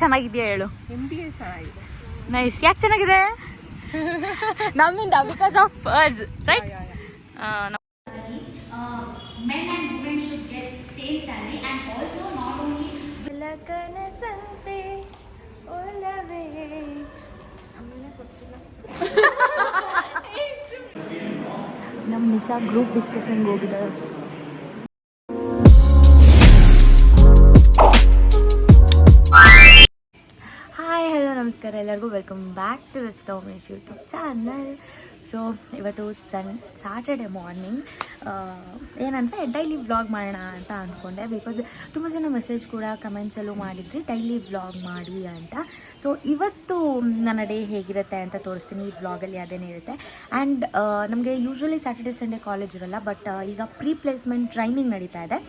ಚೆನ್ನಾಗಿದೆಯಾ ಹೇಳು. MBA ಚೆನ್ನಾಗಿದೆ. ನೈಸ್. ಯಾಕೆ ಚೆನ್ನಾಗಿದೆ? ನಮ್ಮಿಂದ because of us, right? Men and women should get same salary and also not only ಲಕನಸಂತೆ ಒಲವೇ ನಮ್ಮ ನಿಶಾ ಗ್ರೂಪ್ ಡಿಸ್ಕಷನ್ಗೆ ಹೋಗಿದ್ದಾರೆ. ಹಾಯ್ ಹಲೋ ನಮಸ್ಕಾರ ಎಲ್ಲರಿಗೂ. Welcome back to rich Thomesh YouTube channel. So ಇವತ್ತು ಸ್ಯಾಟರ್ಡೆ ಮಾರ್ನಿಂಗ್ ಏನಂದರೆ ಡೈಲಿ ವ್ಲಾಗ್ ಮಾಡೋಣ ಅಂತ ಅಂದ್ಕೊಂಡೆ. ಬಿಕಾಸ್ ತುಂಬ ಜನ ಮೆಸೇಜ್ ಕೂಡ ಕಮೆಂಟ್ಸಲ್ಲೂ ಮಾಡಿದ್ರಿ ಡೈಲಿ ವ್ಲಾಗ್ ಮಾಡಿ ಅಂತ. ಸೊ ಇವತ್ತು ನನ್ನ ಡೇ ಹೇಗಿರುತ್ತೆ ಅಂತ ತೋರಿಸ್ತೀನಿ ಈ ವ್ಲಾಗಲ್ಲಿ. ಅದೇನೇ ಇರುತ್ತೆ. ಆ್ಯಂಡ್ ನಮಗೆ ಯೂಶ್ವಲಿ ಸ್ಯಾಟರ್ಡೆ ಸಂಡೇ ಕಾಲೇಜ್ ಇರಲ್ಲ, ಬಟ್ ಈಗ ಪ್ರೀ ಪ್ಲೇಸ್ಮೆಂಟ್ ಟ್ರೈನಿಂಗ್ ನಡೀತಾ ಇದೆ.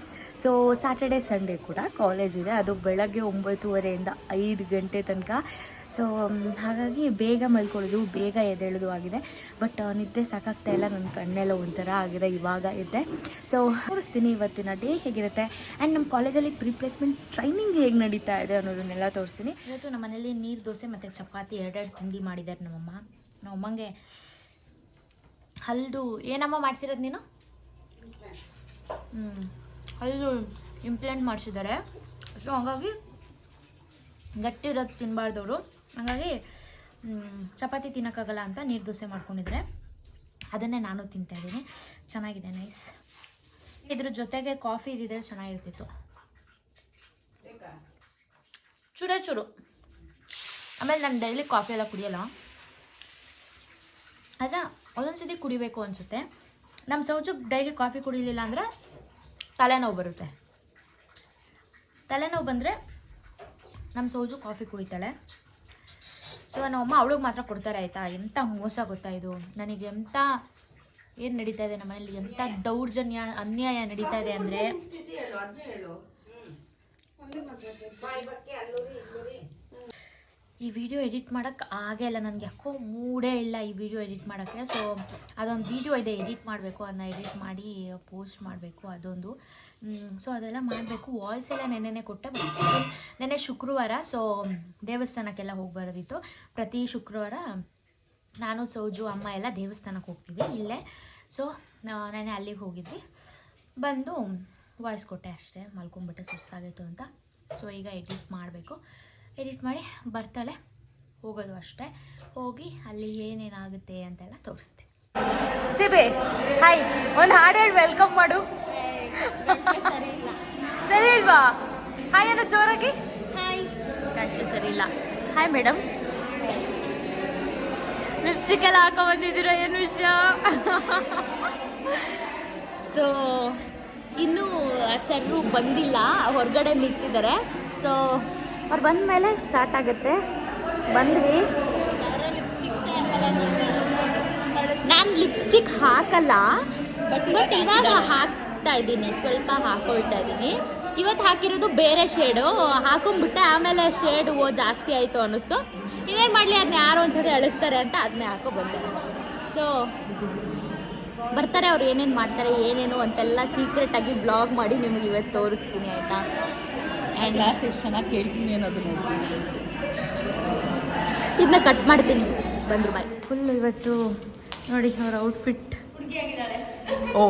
ಸೊ ಸ್ಯಾಟರ್ಡೆ ಸಂಡೇ ಕೂಡ ಕಾಲೇಜ್ ಇದೆ. ಅದು ಬೆಳಗ್ಗೆ 9:30 ಇಂದ 5 ಗಂಟೆ ತನಕ. ಸೊ ಹಾಗಾಗಿ ಬೇಗ ಮಲ್ಕೊಳ್ಳೋದು, ಬೇಗ ಎದ್ದೇಳೋದು ಆಗಿದೆ. ಬಟ್ ನಿದ್ದೆ ಸಾಕಾಗ್ತಾ ಇಲ್ಲ, ನನ್ನ ಕಣ್ಣೆಲ್ಲ ಒಂಥರ ಆಗಿದೆ ಇವಾಗ ಇದ್ದೆ. ಸೊ ತೋರಿಸ್ತೀನಿ ಇವತ್ತಿನ ಡೇ ಹೇಗಿರುತ್ತೆ ಆ್ಯಂಡ್ ನಮ್ಮ ಕಾಲೇಜಲ್ಲಿ ಪ್ರೀ ಪ್ಲೇಸ್ಮೆಂಟ್ ಟ್ರೈನಿಂಗ್ ಹೇಗೆ ನಡೀತಾ ಇದೆ ಅನ್ನೋದನ್ನೆಲ್ಲ ತೋರಿಸ್ತೀನಿ. ಇವತ್ತು ನಮ್ಮ ಮನೇಲಿ ನೀರು ದೋಸೆ ಮತ್ತು ಚಪಾತಿ ಎರಡೆರಡು ತಿಂಡಿ ಮಾಡಿದ್ದಾರೆ ನಮ್ಮಮ್ಮಗೆ. ಹಲ್ದು ಏನಮ್ಮ ಮಾಡಿಸಿರೋದು ನೀನು? ಹಲ್ದು ಇಂಪ್ಲಾಂಟ್ ಮಾಡಿಸಿದ್ದಾರೆ. ಸೊ ಹಾಗಾಗಿ ಗಟ್ಟಿರೋದು ತಿನ್ನಬಾರ್ದವರು, ಹಾಗಾಗಿ ಚಪಾತಿ ತಿನ್ನೋಕ್ಕಾಗಲ್ಲ ಅಂತ ನೀರು ದೋಸೆ ಮಾಡ್ಕೊಂಡಿದ್ರೆ ಅದನ್ನೇ ನಾನು ತಿಂತಾಯಿದ್ದೀನಿ. ಚೆನ್ನಾಗಿದೆ, ನೈಸ್. ಇದ್ರ ಜೊತೆಗೆ ಕಾಫಿ ಇದ್ದಿದ್ರೆ ಚೆನ್ನಾಗಿರ್ತಿತ್ತು. ಚೂರು ಆಮೇಲೆ ನಾನು ಡೈಲಿ ಕಾಫಿ ಎಲ್ಲ ಕುಡಿಯೋಲ್ಲ, ಆದರೆ ಒಂದೊಂದ್ಸತಿ ಕುಡಿಬೇಕು ಅನಿಸುತ್ತೆ. ನಮ್ಮ ಸೌಜು ಡೈಲಿ ಕಾಫಿ ಕುಡಿಲಿಲ್ಲ ಅಂದರೆ ತಲೆನೋವು ಬರುತ್ತೆ. ತಲೆನೋವು ಬಂದರೆ ನಮ್ಮ ಸೌಜು ಕಾಫಿ ಕುಡಿತಾಳೆ. ಸೊ ನಮ್ಮಮ್ಮ ಅವಳಿಗೆ ಮಾತ್ರ ಕೊಡ್ತಾರೆ, ಆಯಿತಾ? ಎಂಥ ಮೋಸ ಗೊತ್ತಾ ಇದು. ನನಗೆ ಎಂಥ ಏನು ನಡೀತಾ ಇದೆ ನಮ್ಮ ಮನೇಲಿ, ಎಂಥ ದೌರ್ಜನ್ಯ ಅನ್ಯಾಯ ನಡೀತಾ ಇದೆ ಅಂದರೆ, ಈ ವಿಡಿಯೋ ಎಡಿಟ್ ಮಾಡೋಕ್ಕೆ ಆಗೇ ಇಲ್ಲ ನನಗೆ. ಯಾಕೋ ಮೂಡೇ ಇಲ್ಲ ಈ ವಿಡಿಯೋ ಎಡಿಟ್ ಮಾಡೋಕ್ಕೆ. ಸೊ ಅದೊಂದು ವಿಡಿಯೋ ಇದೆ ಎಡಿಟ್ ಮಾಡಬೇಕು, ಅದನ್ನ ಎಡಿಟ್ ಮಾಡಿ ಪೋಸ್ಟ್ ಮಾಡಬೇಕು ಅದೊಂದು. ಸೊ ಅದೆಲ್ಲ ಮಾಡಬೇಕು. ವಾಯ್ಸ್ ಎಲ್ಲ ನೆನ್ನೆ ಕೊಟ್ಟೆ, ನೆನ್ನೆ ಶುಕ್ರವಾರ. ಸೊ ದೇವಸ್ಥಾನಕ್ಕೆಲ್ಲ ಹೋಗಿ ಬರೋದಿತ್ತು. ಪ್ರತಿ ಶುಕ್ರವಾರ ನಾನು ಸೌಜು ಅಮ್ಮ ಎಲ್ಲ ದೇವಸ್ಥಾನಕ್ಕೆ ಹೋಗ್ತೀವಿ ಇಲ್ಲೇ. ಸೊ ನೆನ್ನೆ ಅಲ್ಲಿಗೆ ಹೋಗಿದ್ವಿ, ಬಂದು ವಾಯ್ಸ್ ಕೊಟ್ಟೆ ಅಷ್ಟೇ. ಮಲ್ಕೊಂಡ್ಬಿಟ್ಟೆ, ಸುಸ್ತಾಗಿತ್ತು ಅಂತ. ಸೊ ಈಗ ಎಡಿಟ್ ಮಾಡಬೇಕು. ಎಡಿಟ್ ಮಾಡಿ ಬರ್ತಾಳೆ, ಹೋಗೋದು ಅಷ್ಟೇ. ಹೋಗಿ ಅಲ್ಲಿ ಏನೇನಾಗುತ್ತೆ ಅಂತೆಲ್ಲ ತೋರಿಸ್ತೀನಿ. ಸಿಬೆ ಹಾಯ್, ಒಂದು ಹಾಡು ಹೇಳಿ ವೆಲ್ಕಮ್ ಮಾಡು. ಸರಿ ಇಲ್ವಾ? ಹಾಯ್ ಅನ್ನೋ ಜೋರಾಗಿ. ಹಾಯ್. ಗಂಟಲು ಸರಿ ಇಲ್ಲ. Hi madam. ಲಿಪ್ಸ್ಟಿಕ್ ಎಲ್ಲ ಹಾಕೋ ಬಂದಿದ್ದೀರಾ, ಏನು ವಿಷಯ? ಸೊ ಇನ್ನೂ ಸರ್ರು ಬಂದಿಲ್ಲ, ಹೊರಗಡೆ ನಿಂತಿದ್ದಾರೆ. ಸೊ ಅವ್ರು ಬಂದ ಮೇಲೆ ಸ್ಟಾರ್ಟ್ ಆಗುತ್ತೆ. ಬಂದ್ವಿ. ನಾನು ಲಿಪ್ಸ್ಟಿಕ್ ಹಾಕಲ್ಲ, ಬಟ್ ಇವಾಗ ಹಾಕ್ತಾ ಇದ್ದೀನಿ, ಸ್ವಲ್ಪ ಹಾಕೊಳ್ತಾ ಇದ್ದೀನಿ. ಇವತ್ತು ಹಾಕಿರೋದು ಬೇರೆ ಶೇಡು ಹಾಕೊಂಡ್ಬಿಟ್ಟೆ. ಆಮೇಲೆ ಶೇಡು ಜಾಸ್ತಿ ಆಯಿತು ಅನ್ನಿಸ್ತು. ಇನ್ನೇನು ಮಾಡಲಿ, ಅದನ್ನ ಯಾರೋ ಒಂದ್ಸತಿ ಅಳಿಸ್ತಾರೆ ಅಂತ ಅದನ್ನೇ ಹಾಕೋ ಬಂದೆ. ಸೊ ಬರ್ತಾರೆ, ಅವ್ರು ಏನೇನು ಮಾಡ್ತಾರೆ ಏನೇನು ಅಂತೆಲ್ಲ ಸೀಕ್ರೆಟಾಗಿ ಬ್ಲಾಗ್ ಮಾಡಿ ನಿಮ್ಗೆ ಇವತ್ತು ತೋರಿಸ್ತೀನಿ, ಆಯಿತಾ? ಆ್ಯಂಡ್ ಕ್ಲಾಸ್ ಎಷ್ಟು ಚೆನ್ನಾಗಿ ಕೇಳ್ತೀನಿ ಅನ್ನೋದು ನೋಡಿ. ಇದನ್ನ ಕಟ್ ಮಾಡ್ತೀನಿ, ಬಂದ್ರು ಬಾಯ್. ಫುಲ್ ಇವತ್ತು ನೋಡಿ ಅವ್ರ ಔಟ್ಫಿಟ್. ಓ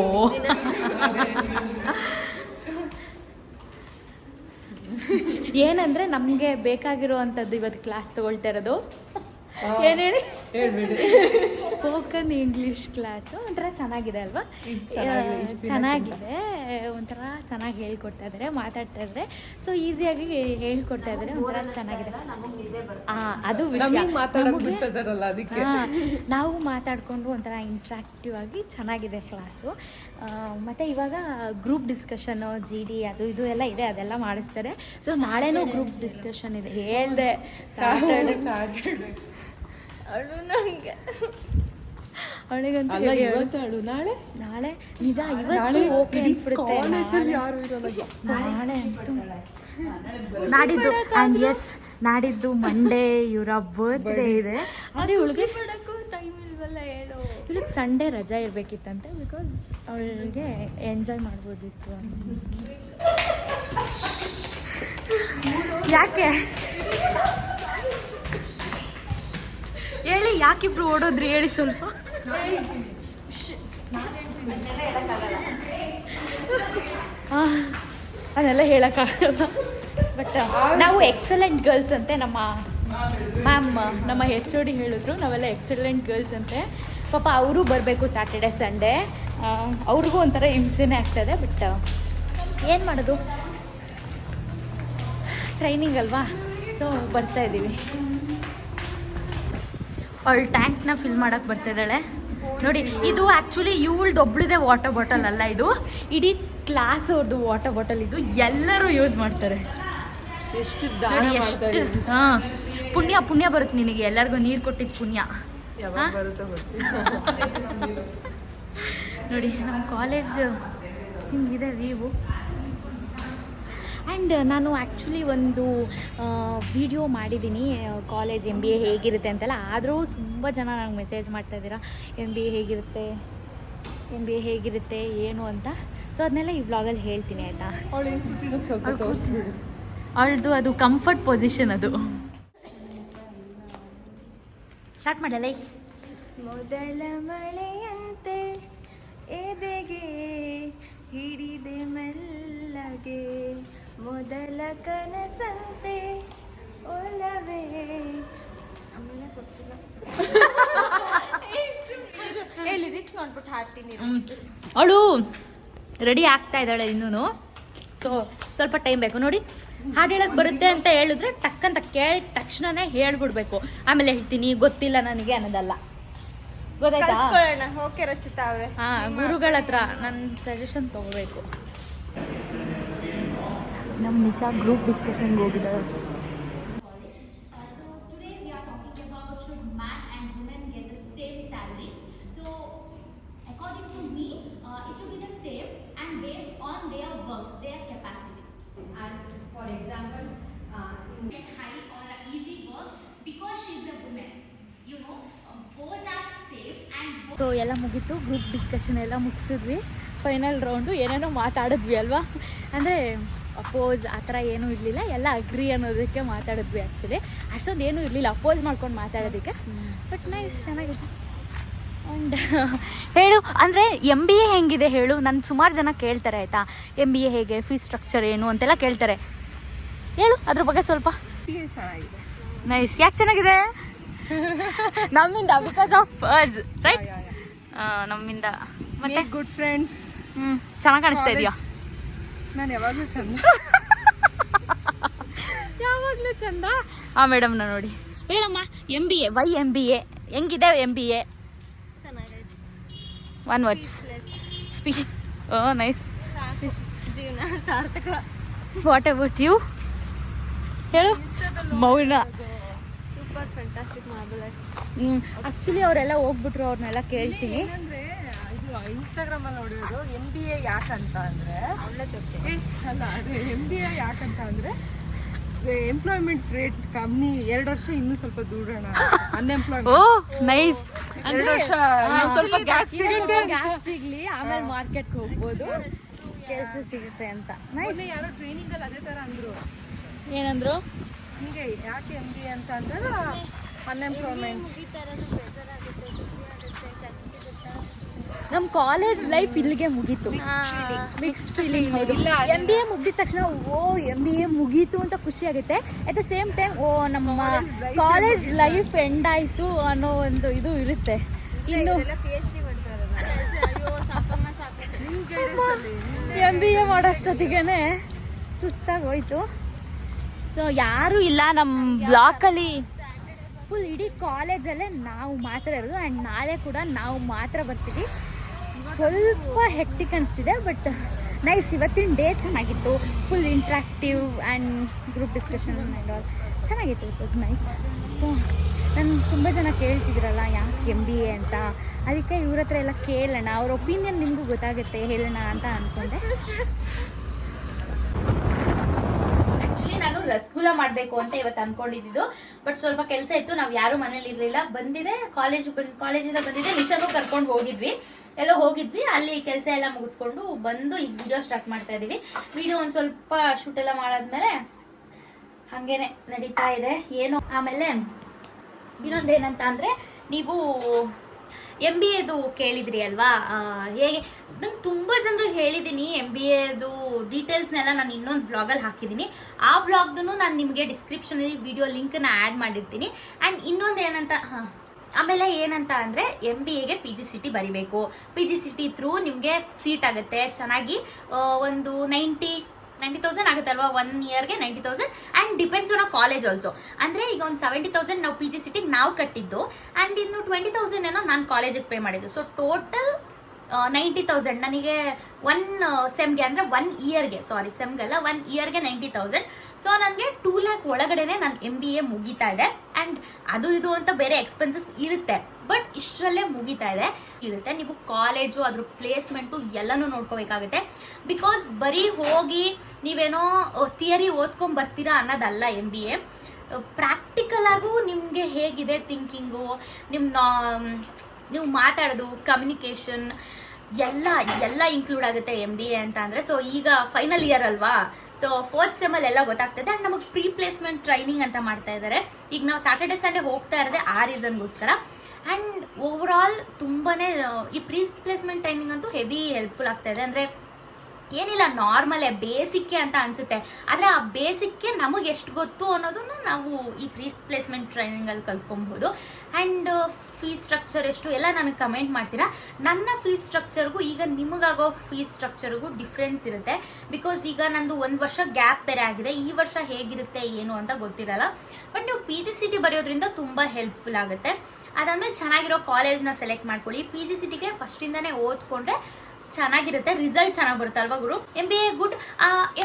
ಏನಂದರೆ ನಮಗೆ ಬೇಕಾಗಿರುವಂಥದ್ದು ಇವತ್ತು ಕ್ಲಾಸ್ ತೊಗೊಳ್ತಾ ಇರೋದು. ಏನು ಹೇಳಿ? ಸ್ಪೋಕನ್ ಇಂಗ್ಲೀಷ್ ಕ್ಲಾಸು ಒಂಥರ ಚೆನ್ನಾಗಿದೆ ಅಲ್ವಾ? ಚೆನ್ನಾಗಿದೆ, ಒಂಥರ ಚೆನ್ನಾಗಿ ಹೇಳ್ಕೊಡ್ತಾ ಇದ್ದಾರೆ, ಮಾತಾಡ್ತಾ ಇದ್ದಾರೆ. ಸೊ ಈಸಿಯಾಗಿ ಹೇಳ್ಕೊಡ್ತಾ ಇದ್ದಾರೆ, ಒಂಥರ ಚೆನ್ನಾಗಿದೆ. ಅದು ವಿಷಯ. ನಾವು ಮಾತಾಡಿಕೊಂಡು ಒಂಥರ ಇಂಟ್ರಾಕ್ಟಿವ್ ಆಗಿ ಚೆನ್ನಾಗಿದೆ ಕ್ಲಾಸು. ಮತ್ತು ಇವಾಗ ಗ್ರೂಪ್ ಡಿಸ್ಕಷನ್ನು GD ಅದು ಇದು ಎಲ್ಲ ಇದೆ, ಅದೆಲ್ಲ ಮಾಡಿಸ್ತಾರೆ. ಸೊ ನಾಳೆನೂ ಗ್ರೂಪ್ ಡಿಸ್ಕಷನ್ ಇದೆ. ಹೇಳಿದೆ ಸ್ಯಾಟರ್ಡೆ ಅಳು ನನಗೆ, ಅವಳಿಗಂತ ಇವತ್ತು ನಾಳೆ ನಾಳೆ ನಿಜ. ಇವತ್ತು ಓಕೆ ಅನ್ಸ್ಬಿಡುತ್ತೆ, ನಾಳೆ ಅಂತೂ ನಾಡಿದ್ದು. ಆ್ಯಂಡ್ ಎಸ್, ನಾಡಿದ್ದು ಮಂಡೇ ಇವರ ಬರ್ತ್ಡೇ ಇದೆ. ಆದರೆ ಇವಳಿಗೆ ಟೈಮ್ ಇಲ್ವಲ್ಲ ಹೇಳು. ಇವಳಿಗೆ ಸಂಡೇ ರಜಾ ಇರಬೇಕಿತ್ತಂತೆ, ಬಿಕಾಸ್ ಅವಳಿಗೆ ಎಂಜಾಯ್ ಮಾಡ್ಬೋದಿತ್ತು. ಯಾಕೆ ಹೇಳಿ, ಯಾಕಿಬ್ರು ಓಡೋದ್ರಿ ಹೇಳಿ ಸ್ವಲ್ಪ. ಅದೆಲ್ಲ ಹೇಳೋಕ್ಕಾಗಲ್ಲ. ಬಟ್ ನಾವು ಎಕ್ಸಲೆಂಟ್ ಗರ್ಲ್ಸ್ ಅಂತೆ ನಮ್ಮ ಮ್ಯಾಮ್, ನಮ್ಮ HOD ಹೇಳಿದ್ರು ನಾವೆಲ್ಲ ಎಕ್ಸಲೆಂಟ್ ಗರ್ಲ್ಸ್ ಅಂತೆ. ಪಾಪ ಅವರು ಬರಬೇಕು ಸ್ಯಾಟರ್ಡೆ ಸಂಡೇ, ಅವ್ರಿಗೂ ಒಂಥರ ಹಿಂಸೆನೇ ಆಗ್ತದೆ. ಬಟ್ ಏನು ಮಾಡೋದು, ಟ್ರೈನಿಂಗ್ ಅಲ್ವಾ, ಸೊ ಬರ್ತಾ ಇದ್ದೀವಿ. ಅವಳು ಟ್ಯಾಂಕ್ನ ಫಿಲ್ ಮಾಡೋಕ್ಕೆ ಬರ್ತಿದ್ದಾಳೆ ನೋಡಿ. ಇದು ಆ್ಯಕ್ಚುಲಿ ಇವಳ್ದು ಒಬ್ಳದೇ ವಾಟರ್ ಬಾಟಲ್ ಅಲ್ಲ, ಇದು ಇಡೀ ಕ್ಲಾಸ್ ಅವ್ರದ್ದು ವಾಟರ್ ಬಾಟಲ್. ಇದು ಎಲ್ಲರೂ ಯೂಸ್ ಮಾಡ್ತಾರೆ. ಎಷ್ಟು ನೋಡಿ ಎಷ್ಟು ಪುಣ್ಯ ಪುಣ್ಯ ಬರುತ್ತೆ ನಿನಗೆ, ಎಲ್ಲರಿಗೂ ನೀರು ಕೊಟ್ಟಿದ್ದು ಪುಣ್ಯ. ಯಾವಾಗ ಬರುತ್ತೋ ಗೊತ್ತಿಲ್ಲ. ನೋಡಿ ನಮ್ಮ ಕಾಲೇಜ್ ಹಿಂಗಿದೆ ವ್ಯೂ. ಆ್ಯಂಡ್ ನಾನು ಆ್ಯಕ್ಚುಲಿ ಒಂದು ವಿಡಿಯೋ ಮಾಡಿದ್ದೀನಿ ಕಾಲೇಜ್ MBA ಹೇಗಿರುತ್ತೆ ಅಂತೆಲ್ಲ. ಆದರೂ ತುಂಬ ಜನ ನನಗೆ ಮೆಸೇಜ್ ಮಾಡ್ತಾಯಿದ್ದೀರಾ MBA ಹೇಗಿರುತ್ತೆ ಏನು ಅಂತ. ಸೊ ಅದನ್ನೆಲ್ಲ ಈ ವ್ಲಾಗಲ್ಲಿ ಹೇಳ್ತೀನಿ ಆಯಿತಾ. ಸ್ವಲ್ಪ ತೋರಿಸ್ಬಿಡು. ಅವಳದು ಅದು ಕಂಫರ್ಟ್ ಪೊಸಿಷನ್. ಅದು ಸ್ಟಾರ್ಟ್ ಮಾಡಲ್ಲ. ಮೊದಲ ಮಳೆಯಂತೆ ಎದೆಗೆ ಹಿಡಿದೆ ಮೆಲ್ಲಗೆ, ಮೊದಲ ಕನಸಂತೆ ಒಲವೇ. ಲಿರಿಕ್ಸ್ ನೋಡ್ಬಿಟ್ಟು ಹಾಡ್ತೀನಿ. ಅವಳು ರೆಡಿ ಆಗ್ತಾ ಇದ್ದಾಳೆ ಇನ್ನೂ, ಸೊ ಸ್ವಲ್ಪ ಟೈಮ್ ಬೇಕು. ನೋಡಿ, ಹಾಡು ಹೇಳಕ್ಕೆ ಬರುತ್ತೆ ಅಂತ ಹೇಳಿದ್ರೆ ಟಕ್ಕಂತ ಕೇಳಿದ ತಕ್ಷಣನೇ ಹೇಳ್ಬಿಡ್ಬೇಕು. ಆಮೇಲೆ ಹೇಳ್ತೀನಿ ಗೊತ್ತಿಲ್ಲ ನನಗೆ ಅನ್ನೋದಲ್ಲ, ಗೊತ್ತಾಯ್ತಾ? ಓಕೆ ರಚಿತಾ ಅವ್ರೆ, ಗುರುಗಳ ಹತ್ರ ನನ್ನ ಸಜೆಷನ್ ತಗೋಬೇಕು. ನಮ್ಮ ನಿಶಾ ಗ್ರೂಪ್ ಡಿಸ್ಕಷನ್ಗೆ ಹೋಗಿದ್ದಾರೆ. So today we are talking about should man and women get the same salary. So according to me, it should be the same and based on their work, their capacity. As for example, in high or easy work because she is a woman. You know, both are same and both. So ಎಲ್ಲ ಮುಗೀತು, group discussion ಎಲ್ಲ ಮುಗಿಸಿದ್ವಿ. Final round ಏನೇನೋ ಮಾತಾಡಿದ್ವಿ ಅಲ್ವಾ. ಅಂದರೆ oppose ಆ ಥರ ಏನೂ ಇರಲಿಲ್ಲ, ಎಲ್ಲ ಅಗ್ರಿ ಅನ್ನೋದಕ್ಕೆ ಮಾತಾಡಿದ್ವಿ. ಆ್ಯಕ್ಚುಲಿ ಅಷ್ಟೊಂದು ಏನೂ ಇರಲಿಲ್ಲ ಅಪೋಸ್ ಮಾಡ್ಕೊಂಡು ಮಾತಾಡೋದಕ್ಕೆ. ಬಟ್ ನೈಸ್, ಚೆನ್ನಾಗಿತ್ತು. ಆ್ಯಂಡ್ ಹೇಳು, ಅಂದರೆ MBA ಹೆಂಗಿದೆ ಹೇಳು. ನನ್ನ ಸುಮಾರು ಜನ ಕೇಳ್ತಾರೆ ಆಯಿತಾ, MBA ಹೇಗೆ, ಫೀಸ್ ಸ್ಟ್ರಕ್ಚರ್ ಏನು ಅಂತೆಲ್ಲ ಕೇಳ್ತಾರೆ. ಹೇಳು ಅದ್ರ ಬಗ್ಗೆ ಸ್ವಲ್ಪ. ಚೆನ್ನಾಗಿದೆ. ನೈಸ್. ಯಾಕೆ ಚೆನ್ನಾಗಿದೆ? ನಮ್ಮಿಂದ, ಬಿಕಾಸ್ ಆಫ್ ಅಸ್, ರೈಟ್? ನಮ್ಮಿಂದ. ಮತ್ತೆ ಗುಡ್ ಫ್ರೆಂಡ್ಸ್. ಚೆನ್ನಾಗಿ ಕಾಣಿಸ್ತಾ ಇದೆಯಾ? ನಾನು ಯಾವಾಗಲೂ ಚಂದ. ಯಾವಾಗಲೂ ಚಂದ. ಮೇಡಮ್ನ ನೋಡಿ. ಹೇಳಮ್ಮ, MBA, ವೈ MBA ಹೆಂಗಿದೆ? MBA one words speech. Nice. ಜೀವನ ಸಾರ್ಥಕ. What about you? ಹೇಳು. ಮೌನ. Super fantastic marvellous. ಆ್ಯಕ್ಚುಲಿ ಅವರೆಲ್ಲ ಹೋಗ್ಬಿಟ್ರು, ಅವ್ರನ್ನೆಲ್ಲ ಕೇಳ್ತೀನಿ. ಏನಂದ್ರೆ ಇದು ಇನ್ಸ್ಟಾಗ್ರಾಮ್ ಅಲ್ಲಿ ನೋಡಿರೋದು MBA ಯಾಕಂತ ಅಂದ್ರೆ ಅಲ್ಲ, ಅದೇ MBA ಯಾಕಂತ ಅಂದ್ರೆ ಎಂಪ್ಲಾಯ್ಮೆಂಟ್ ರೇಟ್ ಕಮ್ಮಿ, 2 ವರ್ಷ ಇನ್ನೂ ಸ್ವಲ್ಪ ದೂರೋಣ. Unemployment nice. 2 ವರ್ಷ ಸ್ವಲ್ಪ ಗ್ಯಾಪ್ ಸಿಗ್ಲಿ, ಆಮೇಲೆ ಮಾರ್ಕೆಟ್ಗೆ ಹೋಗ್ಬೋದು, ಕೆಲಸ ಸಿಗುತ್ತೆ ಅಂತ. ಮೊನ್ನೆ ಯಾರೋ ಟ್ರೈನಿಂಗ್ ಅಲ್ಲಿ ಅದೇ ತರ ಅಂದ್ರು. ಏನಂದ್ರು? ಹೀಗೆ ಯಾಕೆ MBA ಅಂತ ಅಂದ್ರೆ ಅನ್ಎಂಪ್ಲಾಯ್ಮೆಂಟ್. ನಮ್ಮ ಕಾಲೇಜ್ ಲೈಫ್ ಇಲ್ಲಿಗೆ ಮುಗೀತು. Mixed feeling. ಹೌದು, MBA ಮುಗಿದ ತಕ್ಷಣ MBA ಮುಗೀತು ಅಂತ ಖುಷಿ ಆಗುತ್ತೆ. ಅಟ್ ದ ಸೇಮ್ ಟೈಮ್ ನಮ್ಮ ಕಾಲೇಜ್ ಲೈಫ್ ಎಂಡ್ ಆಯಿತು ಅನ್ನೋ ಒಂದು ಇದು ಇರುತ್ತೆ. ಇನ್ನು MBA ಮಾಡೋಷ್ಟೊತ್ತಿಗೆ ಸುಸ್ತಾಗಿ ಹೋಯ್ತು. ಸೊ ಯಾರೂ ಇಲ್ಲ ನಮ್ಮ ಬ್ಲಾಕಲ್ಲಿ. ಫುಲ್ ಇಡೀ ಕಾಲೇಜಲ್ಲೇ ನಾವು ಮಾತ್ರ ಇರೋದು. ಆ್ಯಂಡ್ ನಾಳೆ ಕೂಡ ನಾವು ಮಾತ್ರ ಬರ್ತೀವಿ. ಸ್ವಲ್ಪ ಹೆಕ್ಟಿಕ್ ಅನಿಸ್ತಿದೆ, ಬಟ್ ನೈಸ್. ಇವತ್ತಿನ ಡೇ ಚೆನ್ನಾಗಿತ್ತು. Full interactive and group discussion and all ಚೆನ್ನಾಗಿತ್ತು. It was nice. ಸೊ ನಾನು ತುಂಬ ಜನ ಕೇಳ್ತಿದ್ರಲ್ಲ ಯಾಕೆ MBA ಅಂತ, ಅದಕ್ಕೆ ಇವ್ರ ಹತ್ರ ಎಲ್ಲ ಕೇಳೋಣ, ಅವ್ರ ಒಪಿನಿಯನ್ ನಿಮಗೂ ಗೊತ್ತಾಗುತ್ತೆ, ಹೇಳೋಣ ಅಂತ ಅಂದ್ಕೊಂಡೆ. ಆ್ಯಕ್ಚುಲಿ ನಾನು ರಸಗುಲ್ಲ ಮಾಡಬೇಕು ಅಂತ ಇವತ್ತು ಅಂದ್ಕೊಂಡಿದ್ದು, ಬಟ್ ಸ್ವಲ್ಪ ಕೆಲಸ ಇತ್ತು, ನಾವು ಯಾರೂ ಮನೇಲಿ ಇರಲಿಲ್ಲ. ಬಂದಿದೆ ಕಾಲೇಜಿಂದ ಬಂದಿದೆ, ನಿಶಾನು ಕರ್ಕೊಂಡು ಹೋಗಿದ್ವಿ, ಅಲ್ಲಿ ಕೆಲಸ ಎಲ್ಲ ಮುಗಿಸ್ಕೊಂಡು ಬಂದು ಈಗ ವಿಡಿಯೋ ಸ್ಟಾರ್ಟ್ ಮಾಡ್ತಾ ಇದ್ದೀವಿ. ವಿಡಿಯೋ ಒಂದು ಸ್ವಲ್ಪ ಶೂಟ್ ಎಲ್ಲ ಮಾಡಾದ್ಮೇಲೆ ಹಾಗೇನೆ ನಡೀತಾ ಇದೆ ಏನೋ. ಆಮೇಲೆ ಇನ್ನೊಂದೇನಂತ ಅಂದರೆ, ನೀವು MBAದು ಕೇಳಿದ್ರಿ ಅಲ್ವಾ, ಹೇಗೆ ನಂಗೆ ತುಂಬ ಜನರು ಹೇಳಿದ್ದೀನಿ. MBAದು ಡೀಟೇಲ್ಸ್ನೆಲ್ಲ ನಾನು ಇನ್ನೊಂದು ವ್ಲಾಗಲ್ಲಿ ಹಾಕಿದ್ದೀನಿ. ಆ ವ್ಲಾಗ್ದು ನಾನು ನಿಮಗೆ ಡಿಸ್ಕ್ರಿಪ್ಷನಲ್ಲಿ ವಿಡಿಯೋ ಲಿಂಕನ್ನ ಆ್ಯಡ್ ಮಾಡಿರ್ತೀನಿ. ಆ್ಯಂಡ್ ಇನ್ನೊಂದು ಏನಂತ ಆಮೇಲೆ ಏನಂತ ಅಂದರೆ, MBAಗೆ PGCET ಬರಿಬೇಕು. PGCET ಥ್ರೂ ನಿಮಗೆ ಸೀಟ್ ಆಗುತ್ತೆ ಚೆನ್ನಾಗಿ. ಒಂದು 90,000 ಆಗುತ್ತಲ್ವಾ 1 ಇಯರ್ಗೆ 90,000. And depends on a college also. ಅಂದರೆ ಈಗ ಒಂದು 70,000 ನಾವು PGCET ನಾವು ಕಟ್ಟಿದ್ದು, ಆ್ಯಂಡ್ ಇನ್ನು 20,000 ಏನೋ ನಾನು ಕಾಲೇಜಿಗೆ ಪೇ ಮಾಡಿದ್ದು. ಸೊ ಟೋಟಲ್ 90,000 ನನಗೆ 1 ಸೆಮ್ಗೆ, ಅಂದರೆ 1 ಇಯರ್ಗೆ, ಸಾರಿ ಸೆಮ್ಗಲ್ಲ 1 ಇಯರ್ಗೆ 90,000. ಸೊ ನನಗೆ 2 lakh ಒಳಗಡೆನೆ ನನ್ನ MBA ಮುಗೀತಾ ಇದೆ. ಆ್ಯಂಡ್ ಅದು ಇದು ಅಂತ ಬೇರೆ ಎಕ್ಸ್ಪೆನ್ಸಸ್ ಇರುತ್ತೆ, ಬಟ್ ಇಷ್ಟರಲ್ಲೇ ಮುಗೀತಾ ಇರುತ್ತೆ. ನೀವು ಕಾಲೇಜು, ಅದ್ರ ಪ್ಲೇಸ್ಮೆಂಟು ಎಲ್ಲನೂ ನೋಡ್ಕೋಬೇಕಾಗುತ್ತೆ. ಬಿಕಾಸ್ ಬರೀ ಹೋಗಿ ನೀವೇನೋ ಥಿಯರಿ ಓದ್ಕೊಂಡ್ ಬರ್ತೀರಾ ಅನ್ನೋದಲ್ಲ MBA. ಪ್ರಾಕ್ಟಿಕಲ್ ಆಗು ನಿಮಗೆ ಹೇಗಿದೆ ಥಿಂಕಿಂಗು, ನೀವು ಮಾತಾಡೋದು, ಕಮ್ಯುನಿಕೇಷನ್ ಎಲ್ಲ ಇನ್ಕ್ಲೂಡ್ ಆಗುತ್ತೆ MBA ಅಂತ ಅಂದರೆ. ಸೊ ಈಗ ಫೈನಲ್ ಇಯರ್ ಅಲ್ವಾ, ಸೊ 4th ಸೆಮಲ್ಲಿ ಎಲ್ಲ ಗೊತ್ತಾಗ್ತದೆ. ಆ್ಯಂಡ್ ನಮಗೆ ಪ್ರೀ ಪ್ಲೇಸ್ಮೆಂಟ್ ಟ್ರೈನಿಂಗ್ ಅಂತ ಮಾಡ್ತಾ ಇದ್ದಾರೆ. ಈಗ ನಾವು ಸ್ಯಾಟರ್ಡೆ ಸಂಡೇ ಹೋಗ್ತಾ ಇರೋದೇ ಆ ರೀಸನ್ಗೋಸ್ಕರ. ಆ್ಯಂಡ್ ಓವರ್ ಆಲ್ ತುಂಬಾ ಈ ಪ್ರೀ ಪ್ಲೇಸ್ಮೆಂಟ್ ಟ್ರೈನಿಂಗ್ ಅಂತೂ ಹೆವಿ ಹೆಲ್ಪ್ಫುಲ್ ಆಗ್ತಾ ಇದೆ. ಅಂದರೆ ಏನಿಲ್ಲ, ನಾರ್ಮಲೇ ಬೇಸಿಕ್ಕೆ ಅಂತ ಅನಿಸುತ್ತೆ, ಆದರೆ ಆ ಬೇಸಿಕ್ಗೆ ನಮಗೆ ಎಷ್ಟು ಗೊತ್ತು ಅನ್ನೋದನ್ನು ನಾವು ಈ ಪ್ರೀ ಪ್ಲೇಸ್ಮೆಂಟ್ ಟ್ರೈನಿಂಗಲ್ಲಿ ಕಲ್ತ್ಕೊಬಹುದು. ಆ್ಯಂಡ್ ಫೀಸ್ ಸ್ಟ್ರಕ್ಚರ್ ಎಷ್ಟು ಎಲ್ಲ ನನಗೆ ಕಮೆಂಟ್ ಮಾಡ್ತೀರಾ. ನನ್ನ ಫೀಸ್ ಸ್ಟ್ರಕ್ಚರ್ಗೂ ಈಗ ನಿಮಗಾಗೋ ಫೀಸ್ ಸ್ಟ್ರಕ್ಚರ್ಗೂ ಡಿಫ್ರೆನ್ಸ್ ಇರುತ್ತೆ. ಬಿಕಾಸ್ ಈಗ ನಂದು 1 ವರ್ಷ ಗ್ಯಾಪ್ ಬೇರೆ ಆಗಿದೆ. ಈ ವರ್ಷ ಹೇಗಿರುತ್ತೆ ಏನು ಅಂತ ಗೊತ್ತಿರಲ್ಲ. ಬಟ್ ನೀವು PGCET ಬರೆಯೋದ್ರಿಂದ ತುಂಬ ಹೆಲ್ಪ್ಫುಲ್ ಆಗುತ್ತೆ. ಅದಾದಮೇಲೆ ಚೆನ್ನಾಗಿರೋ ಕಾಲೇಜ್ನ ಸೆಲೆಕ್ಟ್ ಮಾಡ್ಕೊಳ್ಳಿ. PGCETಗೆ ಫಸ್ಟಿಂದನೇ ಓದ್ಕೊಂಡ್ರೆ ಚೆನ್ನಾಗಿರುತ್ತೆ, ರಿಸಲ್ಟ್ ಚೆನ್ನಾಗಿ ಬರುತ್ತೆ ಅಲ್ವಾ ಗುರು. MBA good.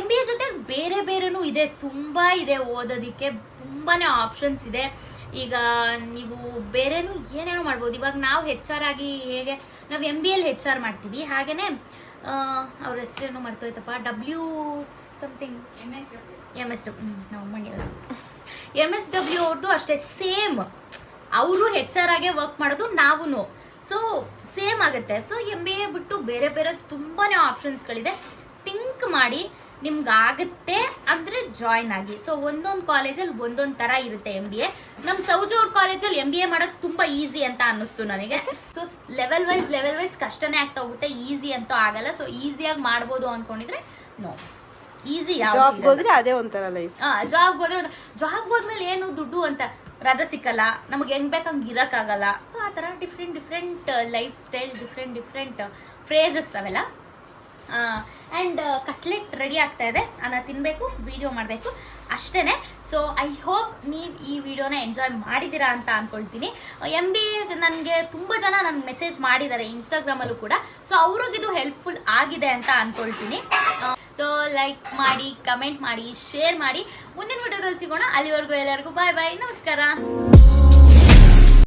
MBA ಜೊತೆ ಬೇರೆ ಬೇರೆನೂ ಇದೆ, ತುಂಬ ಇದೆ ಓದೋದಕ್ಕೆ, ತುಂಬಾ ಆಪ್ಷನ್ಸ್ ಇದೆ. ಈಗ ನೀವು ಬೇರೆನೂ ಏನೇನೋ ಮಾಡ್ಬೋದು. ಇವಾಗ ನಾವು HR ಆಗಿ ಹೇಗೆ ನಾವು MBAಲ್ಲಿ HR ಮಾಡ್ತೀವಿ, ಹಾಗೆಯೇ ಅವ್ರ ಹೆಸರೇನು ಮರ್ತೋಯ್ತಪ್ಪ, ಸಮಥಿಂಗ್ MSW ನಾವು ಮಾಡಿಲ್ಲ. MSW ಅವ್ರದ್ದು ಅಷ್ಟೇ ಸೇಮ್, ಅವರು HR ಆಗೇ ವರ್ಕ್ ಮಾಡೋದು, ನಾವು ಸೊ ಸೇಮ್ ಆಗುತ್ತೆ. ಸೊ MBA ಬಿಟ್ಟು ಬೇರೆ ಬೇರೆ ತುಂಬಾ ಆಪ್ಷನ್ಸ್ಗಳಿದೆ. ಥಿಂಕ್ ಮಾಡಿ, ನಿಮ್ಗಾಗುತ್ತೆ ಅಂದರೆ ಜಾಯ್ನ್ ಆಗಿ. ಸೊ ಒಂದೊಂದು ಕಾಲೇಜಲ್ಲಿ ಒಂದೊಂದು ಥರ ಇರುತ್ತೆ MBA. ನಮ್ಮ ಸೌಜೋರ್ ಕಾಲೇಜಲ್ಲಿ MBA ಮಾಡೋದು ತುಂಬ ಈಸಿ ಅಂತ ಅನ್ನಿಸ್ತು ನನಗೆ. ಸೊ ಲೆವೆಲ್ ವೈಸ್ ಕಷ್ಟನೇ ಆಗ್ತಾ ಹೋಗುತ್ತೆ, ಈಸಿ ಅಂತೂ ಆಗಲ್ಲ. ಸೊ ಈಸಿಯಾಗಿ ಮಾಡ್ಬೋದು ಅಂದ್ಕೊಂಡಿದ್ರೆ ನೋ, ಈಸಿ ಜಾಬ್ ಹೋದ್ರೆ ಅದೇ ಒಂಥರ ಲೈಫ್. ಜಾಬ್ ಹೋದ್ಮೇಲೆ ಏನು ದುಡ್ಡು ಅಂತ ರಜಾ ಸಿಕ್ಕಲ್ಲ, ನಮಗೆ ಹೆಂಗ್ ಬೇಕು ಹಂಗೆ ಇರೋಕ್ಕಾಗಲ್ಲ. ಸೊ ಆ ಥರ different life style, different phrases ಅವೆಲ್ಲ. ಆ್ಯಂಡ್ ಕಟ್ಲೆಟ್ ರೆಡಿ ಆಗ್ತಾ ಇದೆ, ಅದನ್ನ ತಿನ್ನಬೇಕು, ವಿಡಿಯೋ ಮಾಡಬೇಕು ಅಷ್ಟೇ. ಸೊ ಐ ಹೋಪ್ ನೀವು ಈ ವಿಡಿಯೋನ ಎಂಜಾಯ್ ಮಾಡಿದ್ದೀರಾ ಅಂತ ಅಂದ್ಕೊಳ್ತೀನಿ. MBA ನನಗೆ ತುಂಬ ಜನ ನನಗೆ ಮೆಸೇಜ್ ಮಾಡಿದ್ದಾರೆ ಇನ್ಸ್ಟಾಗ್ರಾಮಲ್ಲೂ ಕೂಡ. ಸೊ ಅವ್ರಿಗಿದು ಹೆಲ್ಪ್ಫುಲ್ ಆಗಿದೆ ಅಂತ ಅಂದ್ಕೊಳ್ತೀನಿ. ಸೊ ಲೈಕ್ ಮಾಡಿ, ಕಮೆಂಟ್ ಮಾಡಿ, ಶೇರ್ ಮಾಡಿ. ಮುಂದಿನ ವಿಡಿಯೋದಲ್ಲಿ ಸಿಗೋಣ. ಅಲ್ಲಿವರೆಗೂ ಎಲ್ಲರಿಗೂ ಬಾಯ್ ಬಾಯ್, ನಮಸ್ಕಾರ.